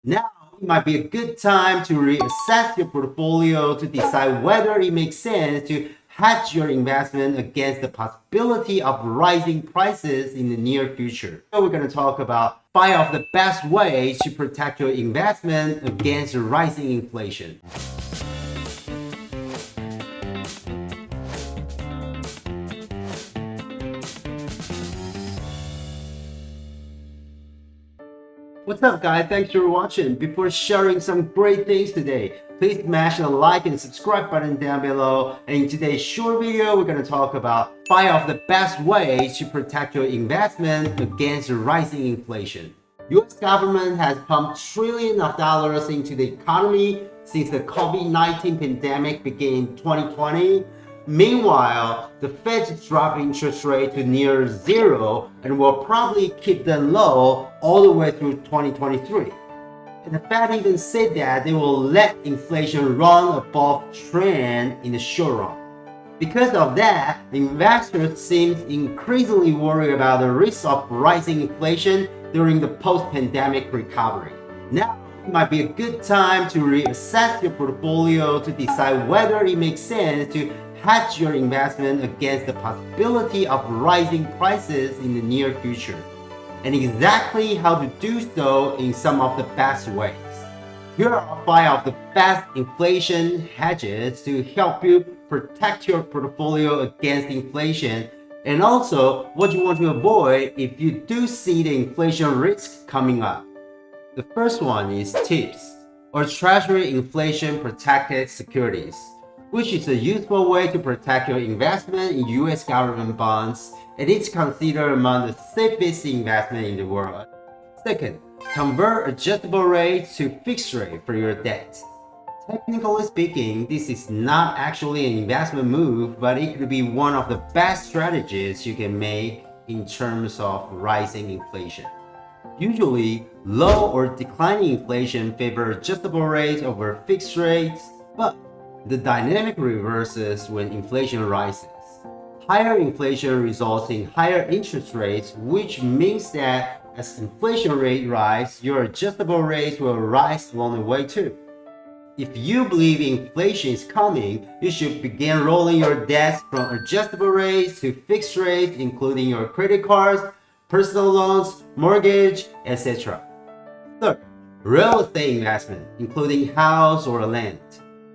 Now it might be a good time to reassess your portfolio to decide whether it makes sense to hedge your investment against the possibility of rising prices in the near future. So we're going to talk about 5 of the best ways to protect your investment against rising inflation. What's up guys, thanks for watching. Before sharing some great things today, please smash the like and subscribe button down below. And in today's short video, we're going to talk about 5 of the best ways to protect your investment against rising inflation. US government has pumped trillions of dollars into the economy since the COVID-19 pandemic began in 2020. Meanwhile, the Fed dropped interest rate to near zero and will probably keep them low all the way through 2023. And the Fed even said that they will let inflation run above trend in the short run. Because of that, investors seem increasingly worried about the risk of rising inflation during the post-pandemic recovery. Now, it might be a good time to reassess your portfolio to decide whether it makes sense to hedge your investment against the possibility of rising prices in the near future, and exactly how to do so in some of the best ways. Here are 5 of the best inflation hedges to help you protect your portfolio against inflation, and also what you want to avoid if you do see the inflation risk coming up. The first one is TIPS, or Treasury Inflation Protected Securities, which is a useful way to protect your investment in US government bonds, and it's considered among the safest investment in the world. Second, convert adjustable rates to fixed rate for your debt. Technically speaking, this is not actually an investment move, but it could be one of the best strategies you can make in terms of rising inflation. Usually, low or declining inflation favor adjustable rates over fixed rates, but the dynamic reverses when inflation rises. Higher inflation results in higher interest rates, which means that as inflation rate rises, your adjustable rates will rise along the way too. If you believe inflation is coming, you should begin rolling your debts from adjustable rates to fixed rates, including your credit cards, personal loans, mortgage, etc. Third, real estate investment, including house or land.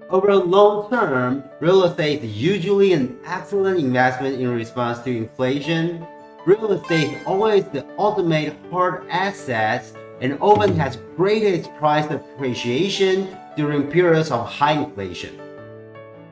Over a long term, real estate is usually an excellent investment in response to inflation. Real estate is always the ultimate hard asset and often has greatest price appreciation during periods of high inflation.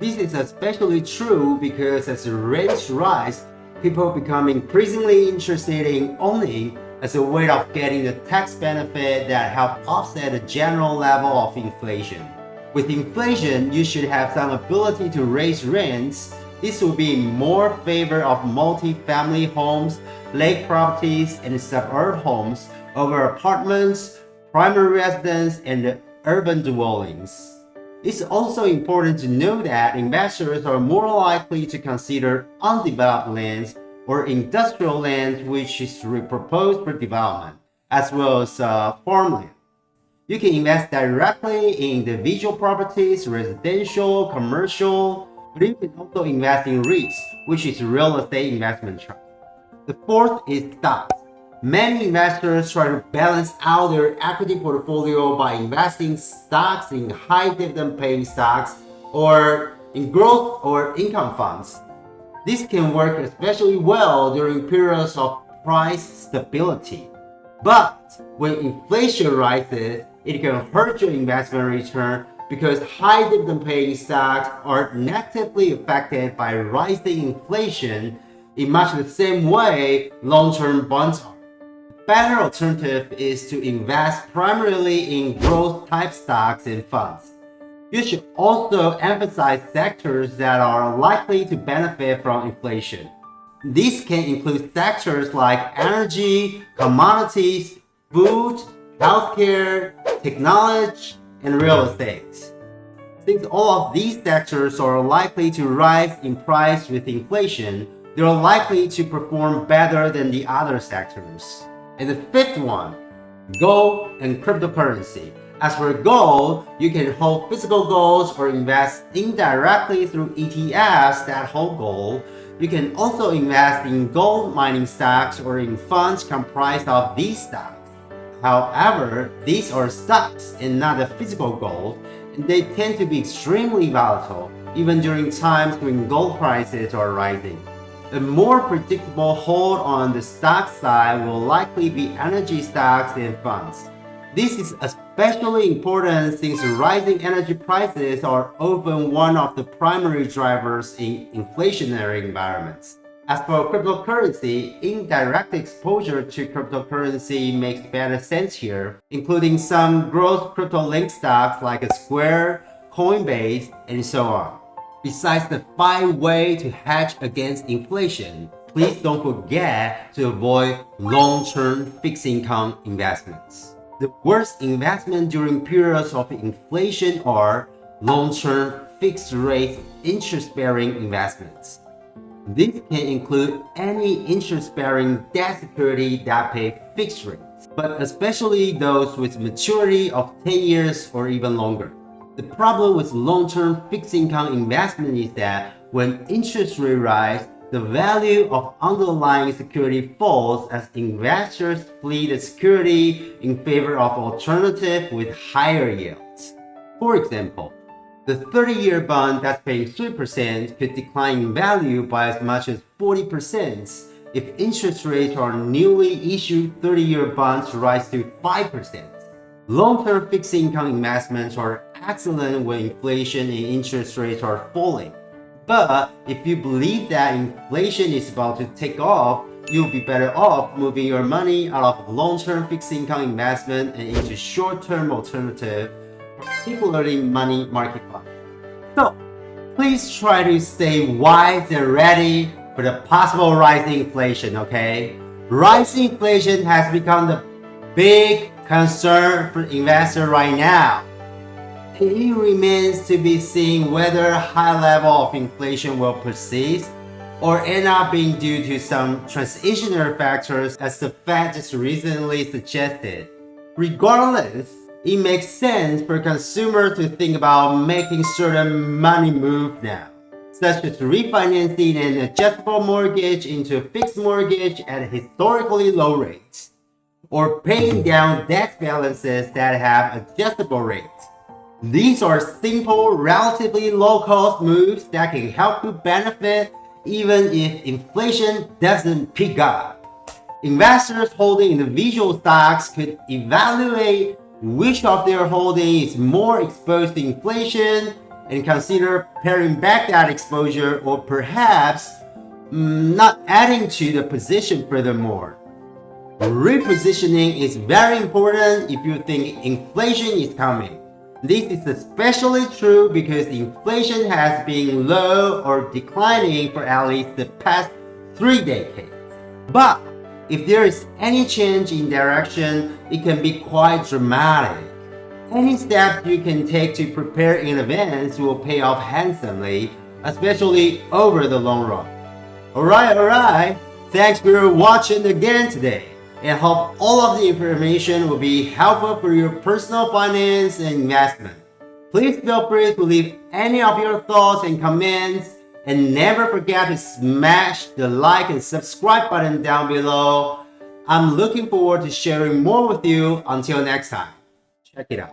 This is especially true because as rates rise, people become increasingly interested in owning as a way of getting the tax benefit that help offset the general level of inflation. With inflation, you should have some ability to raise rents. This will be in more favor of multi-family homes, lake properties, and suburb homes over apartments, primary residence, and urban dwellings. It's also important to know that investors are more likely to consider undeveloped lands or industrial lands which is repurposed for development, as well as farmland. You can invest directly in individual properties, residential, commercial, but you can also invest in REITs, which is real estate investment trust. The fourth is stocks. Many investors try to balance out their equity portfolio by investing stocks in high dividend paying stocks or in growth or income funds. This can work especially well during periods of price stability. But when inflation rises, it can hurt your investment return because high dividend paying stocks are negatively affected by rising inflation in much the same way long-term bonds are. The better alternative is to invest primarily in growth type stocks and funds. You should also emphasize sectors that are likely to benefit from inflation. These can include sectors like energy, commodities, food, healthcare, technology, and real estate. Since all of these sectors are likely to rise in price with inflation, they are likely to perform better than the other sectors. And the fifth one, gold and cryptocurrency. As for gold, you can hold physical golds or invest indirectly through ETFs that hold gold. You can also invest in gold mining stocks or in funds comprised of these stocks. However, these are stocks and not the physical gold, and they tend to be extremely volatile, even during times when gold prices are rising. A more predictable hold on the stock side will likely be energy stocks and funds. This is especially important since rising energy prices are often one of the primary drivers in inflationary environments. As for cryptocurrency, indirect exposure to cryptocurrency makes better sense here, including some growth crypto-linked stocks like Square, Coinbase, and so on. Besides the 5 ways to hedge against inflation, please don't forget to avoid long-term fixed income investments. The worst investment during periods of inflation are long-term fixed-rate interest-bearing investments. This can include any interest-bearing debt security that pay fixed rates, but especially those with maturity of 10 years or even longer. The problem with long-term fixed income investment is that when interest rates rise, the value of underlying security falls as investors flee the security in favor of alternatives with higher yields. For example, the 30-year bond that's paying 3% could decline in value by as much as 40% if interest rates on newly issued 30-year bonds rise to 5%. Long-term fixed income investments are excellent when inflation and interest rates are falling. But if you believe that inflation is about to take off, you'll be better off moving your money out of long-term fixed income investment and into short-term alternative, particularly money market funds. So, please try to stay wise and ready for the possible rising inflation, okay? Rising inflation has become the big concern for investors right now. It remains to be seen whether a high level of inflation will persist or end up being due to some transitional factors as the Fed just recently suggested. Regardless, it makes sense for consumers to think about making certain money moves now, such as refinancing an adjustable mortgage into a fixed mortgage at historically low rates, or paying down debt balances that have adjustable rates. These are simple, relatively low-cost moves that can help you benefit even if inflation doesn't pick up. Investors holding individual stocks could evaluate which of their holdings is more exposed to inflation and consider paring back that exposure or perhaps not adding to the position furthermore. Repositioning is very important if you think inflation is coming. This is especially true because inflation has been low or declining for at least the past 3 decades. But if there is any change in direction, it can be quite dramatic. Any steps you can take to prepare in advance will pay off handsomely, especially over the long run. Alright. Thanks for watching again today. And hope all of the information will be helpful for your personal finance and investment. Please feel free to leave any of your thoughts and comments, and never forget to smash the like and subscribe button down below. I'm looking forward to sharing more with you. Until next time, check it out.